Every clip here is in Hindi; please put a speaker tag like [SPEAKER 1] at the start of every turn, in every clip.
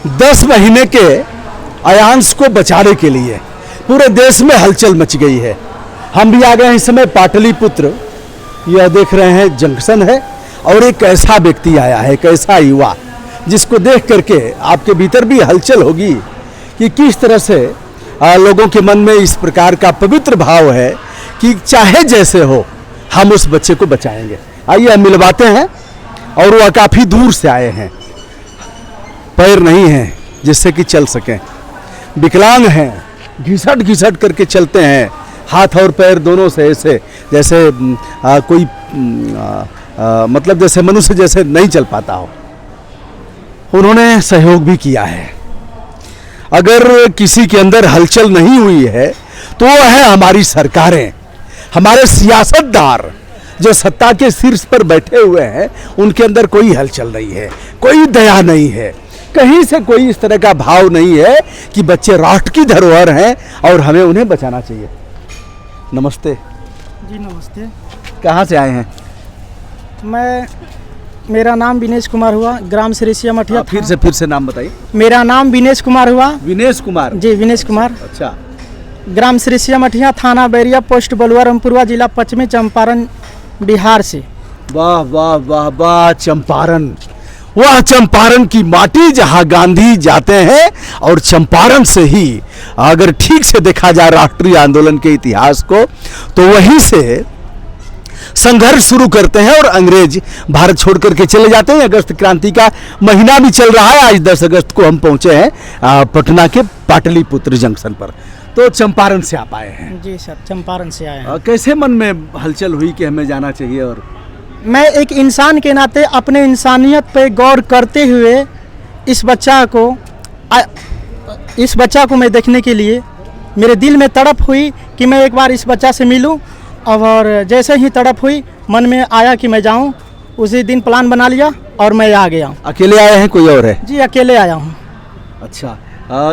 [SPEAKER 1] 10 महीने के अयांश को बचाने के लिए पूरे देश में हलचल मच गई है। हम भी आ गए हैं इस समय पाटलिपुत्र। यह देख रहे हैं जंक्शन है और एक ऐसा व्यक्ति आया है, एक ऐसा युवा जिसको देख करके आपके भीतर भी हलचल होगी कि किस तरह से लोगों के मन में इस प्रकार का पवित्र भाव है कि चाहे जैसे हो हम उस बच्चे को बचाएंगे। आइए हम मिलवाते हैं। और वह काफ़ी दूर से आए हैं, पैर नहीं हैं जिससे कि चल सकें, विकलांग हैं, घिसट घिसट करके चलते हैं, हाथ और पैर दोनों से ऐसे जैसे कोई मतलब जैसे मनुष्य जैसे नहीं चल पाता हो। उन्होंने सहयोग भी किया है। अगर किसी के अंदर हलचल नहीं हुई है तो वो है हमारी सरकारें, हमारे सियासतदार जो सत्ता के शीर्ष पर बैठे हुए हैं, उनके अंदर कोई हलचल नहीं है, कोई दया नहीं है, कहीं से कोई इस तरह का भाव नहीं है कि बच्चे राष्ट्र की धरोहर हैं और हमें उन्हें बचाना चाहिए। नमस्ते
[SPEAKER 2] जी। नमस्ते।
[SPEAKER 1] कहाँ से आए हैं?
[SPEAKER 2] मेरा नाम विनेश कुमार हुआ, ग्राम सिरिसिया मठिया।
[SPEAKER 1] फिर से नाम बताइए।
[SPEAKER 2] मेरा नाम विनेश कुमार हुआ।
[SPEAKER 1] विनेश कुमार
[SPEAKER 2] जी, विनेश कुमार।
[SPEAKER 1] अच्छा।
[SPEAKER 2] ग्राम सिरिसिया मठिया, थाना बैरिया, पोस्ट बलुआ रामपुरवा, जिला पश्चिमी चंपारण, बिहार से।
[SPEAKER 1] वाह वाह वाह वाह, चंपारण, वह चंपारण की माटी जहां गांधी जाते हैं और चंपारण से ही अगर ठीक से देखा जाए राष्ट्रीय आंदोलन के इतिहास को तो वहीं से संघर्ष शुरू करते हैं और अंग्रेज भारत छोड़ करके चले जाते हैं। अगस्त क्रांति का महीना भी चल रहा है। आज 10 अगस्त को हम पहुंचे हैं पटना के पाटलिपुत्र जंक्शन पर। तो चंपारण से आप आए हैं?
[SPEAKER 2] जी सर, चंपारण से आए हैं।
[SPEAKER 1] कैसे मन में हलचल हुई कि हमें जाना चाहिए? और
[SPEAKER 2] मैं एक इंसान के नाते अपने इंसानियत पे गौर करते हुए इस बच्चा को मैं देखने के लिए मेरे दिल में तड़प हुई कि मैं एक बार इस बच्चा से मिलूं। और जैसे ही तड़प हुई मन में आया कि मैं जाऊं, उसी दिन प्लान बना लिया और मैं आ गया।
[SPEAKER 1] अकेले आए हैं कोई और है?
[SPEAKER 2] जी, अकेले आया हूँ।
[SPEAKER 1] अच्छा,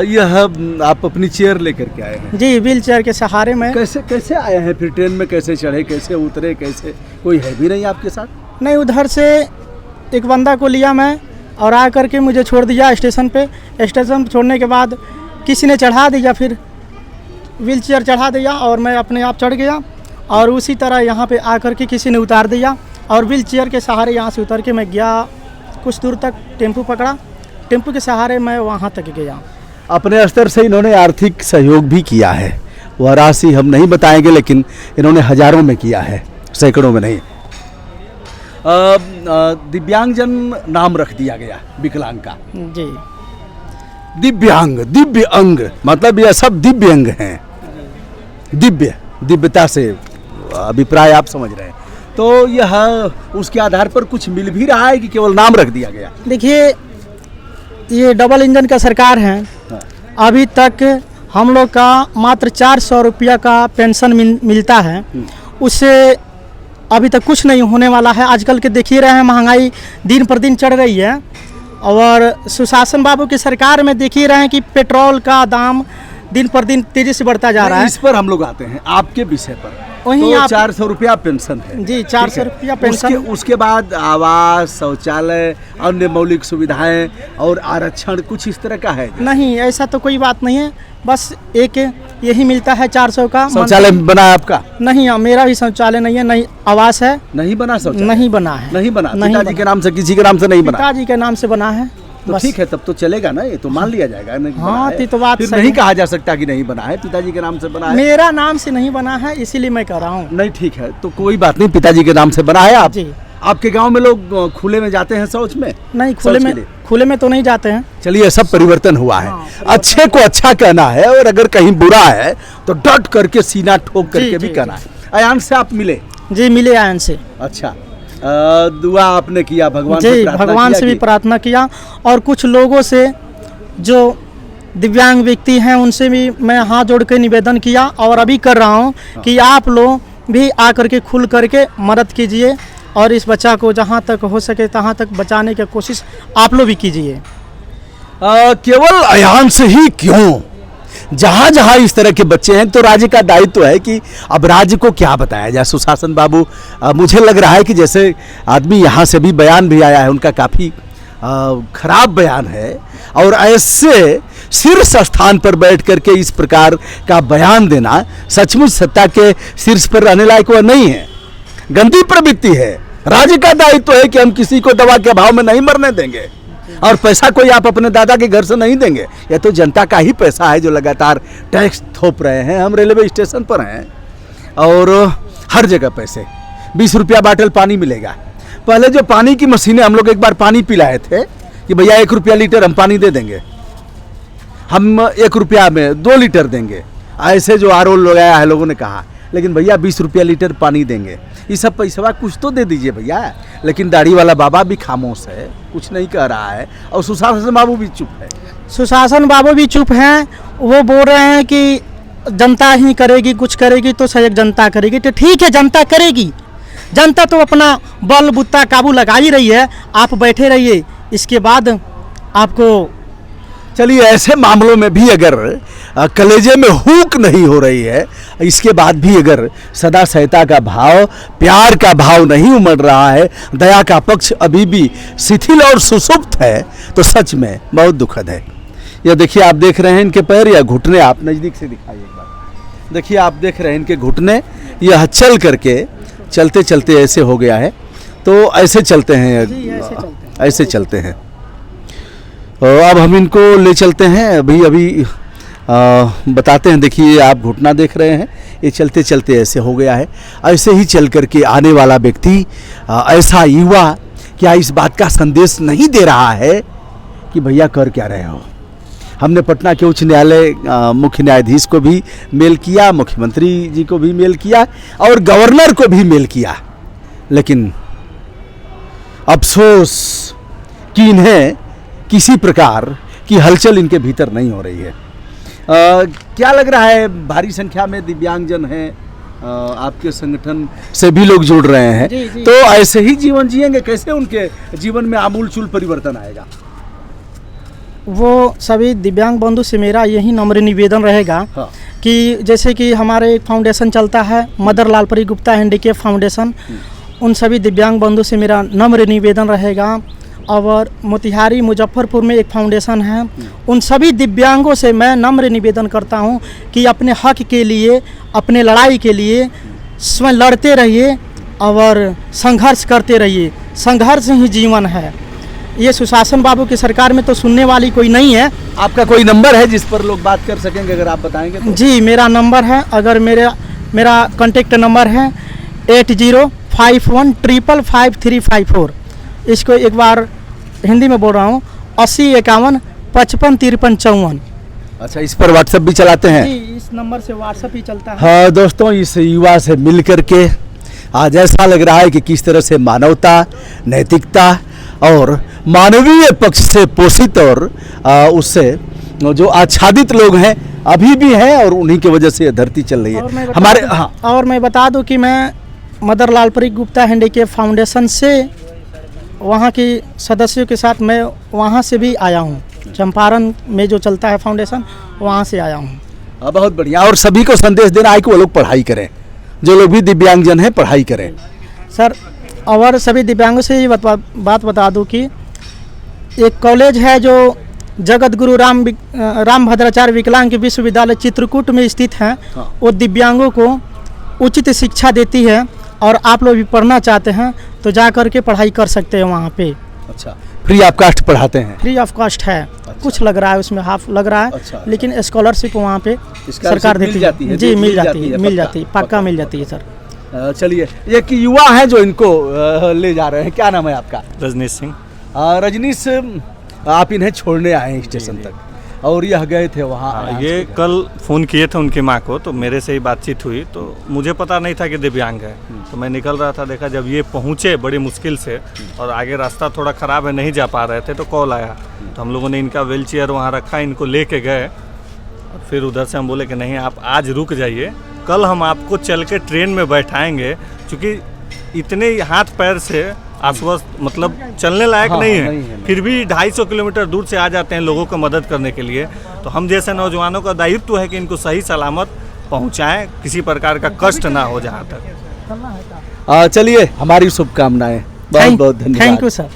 [SPEAKER 1] यह आप अपनी चेयर लेकर के आए हैं?
[SPEAKER 2] जी, व्हील चेयर के सहारे में।
[SPEAKER 1] कैसे आए हैं? फिर ट्रेन में कैसे चढ़े, कैसे उतरे, कैसे? कोई है भी नहीं आपके साथ?
[SPEAKER 2] नहीं, उधर से एक बंदा को लिया मैं और आ करके मुझे छोड़ दिया स्टेशन पे। स्टेशन छोड़ने के बाद किसी ने चढ़ा दिया, फिर व्हील चेयर चढ़ा दिया और मैं अपने आप चढ़ गया। और उसी तरह यहाँ पे आकर के किसी ने उतार दिया और व्हील चेयर के सहारे यहाँ से उतर के मैं गया। कुछ दूर तक टेम्पू पकड़ा, टेम्पू के सहारे मैं वहाँ तक गया।
[SPEAKER 1] अपने स्तर से इन्होंने आर्थिक सहयोग भी किया है। वह राशि हम नहीं बताएंगे, लेकिन इन्होंने हजारों में किया है, सैकड़ों में नहीं। दिव्यांगजन नाम रख दिया गया विकलांग का।
[SPEAKER 2] जी,
[SPEAKER 1] दिव्यांग, दिव्य अंग, मतलब यह सब दिव्य अंग हैं। दिव्यता से अभिप्राय आप समझ रहे हैं। तो यह उसके आधार पर कुछ मिल भी रहा है कि केवल नाम रख दिया गया?
[SPEAKER 2] देखिए, ये डबल इंजन का सरकार है।
[SPEAKER 1] हाँ।
[SPEAKER 2] अभी तक हम लोग का मात्र 400 रुपया का पेंशन मिलता है। उससे अभी तक कुछ नहीं होने वाला है। आजकल के देख ही रहे हैं, महंगाई दिन पर दिन चढ़ रही है। और सुशासन बाबू की सरकार में देख ही रहे हैं कि पेट्रोल का दाम दिन पर दिन तेजी से बढ़ता जा रहा है।
[SPEAKER 1] इस पर हम लोग आते हैं आपके विषय पर।
[SPEAKER 2] वहीं
[SPEAKER 1] तो
[SPEAKER 2] आप
[SPEAKER 1] 400 रुपया पेंशन है?
[SPEAKER 2] जी, 400 रुपया पेंशन।
[SPEAKER 1] उसके बाद आवास, शौचालय, अन्य मौलिक सुविधाएं और आरक्षण कुछ इस तरह का है?
[SPEAKER 2] नहीं, ऐसा तो कोई बात नहीं है। बस एक यही मिलता है 400 का।
[SPEAKER 1] शौचालय बना है आपका?
[SPEAKER 2] नहीं, मेरा भी शौचालय नहीं है, नहीं आवास है।
[SPEAKER 1] नहीं बना शौचालय?
[SPEAKER 2] नहीं बना है।
[SPEAKER 1] नहीं बना? पिताजी के नाम से, किसी के नाम से नहीं बना?
[SPEAKER 2] पिताजी के नाम से बना है।
[SPEAKER 1] तो ठीक है, तब तो चलेगा ना, ये तो मान लिया जाएगा।
[SPEAKER 2] हाँ, तो बात
[SPEAKER 1] फिर नहीं कहा जा सकता कि नहीं बना है, पिताजी के नाम से बना है।
[SPEAKER 2] मेरा नाम से नहीं बना है, इसीलिए मैं कह रहा हूँ।
[SPEAKER 1] नहीं, ठीक है, तो कोई बात नहीं, पिताजी के नाम से बना है। आप
[SPEAKER 2] जी।
[SPEAKER 1] आपके गांव में लोग खुले में जाते हैं शौच में?
[SPEAKER 2] नहीं, खुले में तो नहीं जाते हैं।
[SPEAKER 1] चलिए, सब परिवर्तन हुआ है।
[SPEAKER 2] हाँ,
[SPEAKER 1] अच्छे को अच्छा कहना है और अगर कहीं बुरा है तो डट करके सीना ठोक करके भी कहना है। अयान से आप मिले?
[SPEAKER 2] जी, मिले अयान से।
[SPEAKER 1] अच्छा, दुआ आपने किया भगवान
[SPEAKER 2] जी, भगवान से भी प्रार्थना किया। और कुछ लोगों से जो दिव्यांग व्यक्ति हैं उनसे भी मैं हाथ जोड़ के निवेदन किया और अभी कर रहा हूँ कि आप लोग भी आकर के खुल करके मदद कीजिए और इस बच्चा को जहाँ तक हो सके तहाँ तक बचाने की कोशिश आप लोग भी कीजिए।
[SPEAKER 1] केवल अयान से ही क्यों, जहाँ जहाँ इस तरह के बच्चे हैं तो राज्य का दायित्व है कि अब राज्य को क्या बताया जाए। सुशासन बाबू, मुझे लग रहा है कि जैसे आदमी यहाँ से भी बयान भी आया है उनका, काफ़ी खराब बयान है। और ऐसे शीर्ष स्थान पर बैठ करके इस प्रकार का बयान देना सचमुच सत्ता के शीर्ष पर रहने लायक वह नहीं है, गंदी प्रवृत्ति है। राज्य का दायित्व है कि हम किसी को दवा के अभाव में नहीं मरने देंगे, और पैसा कोई आप अपने दादा के घर से नहीं देंगे। यह तो जनता का ही पैसा है जो लगातार टैक्स थोप रहे हैं। हम रेलवे स्टेशन पर हैं और हर जगह पैसे, 20 रुपया बाटल पानी मिलेगा। पहले जो पानी की मशीनें, हम लोग एक बार पानी पिलाए थे कि भैया 1 रुपया लीटर हम पानी दे देंगे, हम 1 रुपया में 2 लीटर देंगे, ऐसे जो आरओ लगाया है लोगों ने कहा। लेकिन भैया 20 रुपया लीटर पानी देंगे, ये सब पैसा कुछ तो दे दीजिए भैया। लेकिन दाढ़ी वाला बाबा भी खामोश है, कुछ नहीं कह रहा है, और सुशासन बाबू भी चुप है।
[SPEAKER 2] सुशासन बाबू भी चुप हैं। वो बोल रहे हैं कि जनता ही करेगी, कुछ करेगी तो सहयोग जनता करेगी। तो ठीक है, जनता करेगी। जनता तो अपना बल बुत्ता काबू लगा ही रही है, आप बैठे रहिए। इसके बाद आपको
[SPEAKER 1] चलिए, ऐसे मामलों में भी अगर कलेजे में हुक नहीं हो रही है, इसके बाद भी अगर सदा सहायता का भाव, प्यार का भाव नहीं उमड़ रहा है, दया का पक्ष अभी भी शिथिल और सुसुप्त है, तो सच में बहुत दुखद है। यह देखिए, आप देख रहे हैं इनके पैर या घुटने, आप नज़दीक से दिखाइए एक बार। देखिए, आप देख रहे हैं इनके घुटने, यह चल करके चलते चलते ऐसे हो गया है। तो ऐसे चलते हैं, ऐसे चलते हैं। अब हम इनको ले चलते हैं, अभी बताते हैं। देखिए, आप घुटना देख रहे हैं, ये चलते चलते ऐसे हो गया है। ऐसे ही चल करके आने वाला व्यक्ति, ऐसा युवा क्या इस बात का संदेश नहीं दे रहा है कि भैया कर क्या रहे हो। हमने पटना के उच्च न्यायालय मुख्य न्यायाधीश को भी मेल किया, मुख्यमंत्री जी को भी मेल किया और गवर्नर को भी मेल किया, लेकिन अफसोस कि इन्हें किसी प्रकार की हलचल इनके भीतर नहीं हो रही है। क्या लग रहा है, भारी संख्या में दिव्यांगजन हैं, आपके संगठन से भी लोग जुड़ रहे हैं,
[SPEAKER 2] जी।
[SPEAKER 1] तो ऐसे ही जीवन जिएंगे? कैसे उनके जीवन में आमूलचूल परिवर्तन आएगा?
[SPEAKER 2] वो सभी दिव्यांग बंधु से मेरा यही नम्र निवेदन रहेगा।
[SPEAKER 1] हाँ।
[SPEAKER 2] कि जैसे कि हमारे एक फाउंडेशन चलता है, mother Lalpari Gupta handicap foundation, उन सभी दिव्यांग बंधु से मेरा नम्र निवेदन रहेगा। और मोतिहारी मुजफ्फरपुर में एक फाउंडेशन है, उन सभी दिव्यांगों से मैं नम्र निवेदन करता हूं कि अपने हक के लिए, अपने लड़ाई के लिए स्वयं लड़ते रहिए और संघर्ष करते रहिए। संघर्ष ही जीवन है। ये सुशासन बाबू की सरकार में तो सुनने वाली कोई नहीं है।
[SPEAKER 1] आपका कोई नंबर है जिस पर लोग बात कर सकेंगे, अगर आप बताएंगे तो?
[SPEAKER 2] जी, मेरा नंबर है, अगर मेरा कॉन्टेक्ट नंबर है 8051555354। इसको एक बार हिंदी में बोल रहा हूँ, 8051555354।
[SPEAKER 1] अच्छा, इस पर व्हाट्सएप भी चलाते हैं?
[SPEAKER 2] जी, इस नंबर से व्हाट्सएप ही चलता है।
[SPEAKER 1] हाँ दोस्तों, इस युवा से मिल करके आज ऐसा लग रहा है कि किस तरह से मानवता, नैतिकता और मानवीय पक्ष से पोषित और उससे जो आच्छादित लोग हैं अभी भी हैं, और उन्हीं की वजह से ये धरती चल रही है हमारे। हाँ,
[SPEAKER 2] और मैं बता दूं कि मैं mother Lalpari Gupta handicap foundation से, वहाँ की सदस्यों के साथ मैं वहाँ से भी आया हूँ। चंपारण में जो चलता है फाउंडेशन, वहाँ से आया हूँ।
[SPEAKER 1] बहुत बढ़िया। और सभी को संदेश देना है कि वो लोग पढ़ाई करें, जो लोग भी दिव्यांगजन हैं पढ़ाई करें
[SPEAKER 2] सर। और सभी दिव्यांगों से ये बात बता दूं कि एक कॉलेज है जो जगत गुरु राम भद्राचार्य विकलांग विश्वविद्यालय चित्रकूट में स्थित है।
[SPEAKER 1] हाँ।
[SPEAKER 2] वो दिव्यांगों को उचित शिक्षा देती है, और आप लोग भी पढ़ना चाहते हैं तो जा कर के पढ़ाई कर सकते हैं वहाँ पे।
[SPEAKER 1] अच्छा, फ्री ऑफ कास्ट पढ़ाते हैं?
[SPEAKER 2] फ्री ऑफ कॉस्ट है।
[SPEAKER 1] अच्छा।
[SPEAKER 2] कुछ लग रहा है उसमें, हाफ लग रहा है।
[SPEAKER 1] अच्छा।
[SPEAKER 2] लेकिन स्कॉलरशिप वहाँ पे सरकार देती है। जी, मिल जाती है, पक्का मिल जाती है सर।
[SPEAKER 1] चलिए, एक युवा है जो इनको ले जा रहे हैं, क्या नाम है आपका?
[SPEAKER 3] रजनीश सिंह।
[SPEAKER 1] रजनीश, आप इन्हें छोड़ने आए हैं स्टेशन तक, और यह गए थे वहाँ?
[SPEAKER 3] ये कल फ़ोन किए थे उनकी माँ को, तो मेरे से ही बातचीत हुई, तो मुझे पता नहीं था कि दिव्यांग है। तो मैं निकल रहा था, देखा जब ये पहुँचे बड़ी मुश्किल से, और आगे रास्ता थोड़ा ख़राब है, नहीं जा पा रहे थे, तो कॉल आया। तो हम लोगों ने इनका व्हील चेयर वहाँ रखा, इनको लेके गए। फिर उधर से हम बोले कि नहीं, आप आज रुक जाइए, कल हम आपको चल के ट्रेन में बैठाएंगे, क्योंकि इतने हाथ पैर से अस्वस्थ, मतलब चलने लायक नहीं है, फिर भी 250 किलोमीटर दूर से आ जाते हैं लोगों को मदद करने के लिए। तो हम जैसे नौजवानों का दायित्व है कि इनको सही सलामत पहुंचाएं, किसी प्रकार का कष्ट ना हो जहां तक।
[SPEAKER 1] चलिए, हमारी शुभकामनाएं। बहुत बहुत धन्यवाद।
[SPEAKER 2] Thank you sir.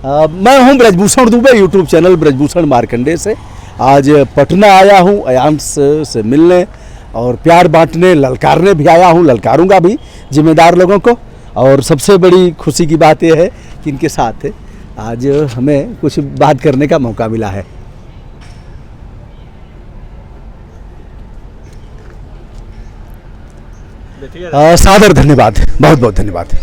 [SPEAKER 1] मैं हूं ब्रजभूषण दुबे, यूट्यूब चैनल ब्रजभूषण मार्कंडे से। आज पटना आया हूं अयांश से मिलने और प्यार बांटने, ललकारने भी आया हूं, ललकारूंगा भी जिम्मेदार लोगों को। और सबसे बड़ी खुशी की बात यह है कि इनके साथ आज हमें कुछ बात करने का मौका मिला है। सादर धन्यवाद, बहुत बहुत धन्यवाद।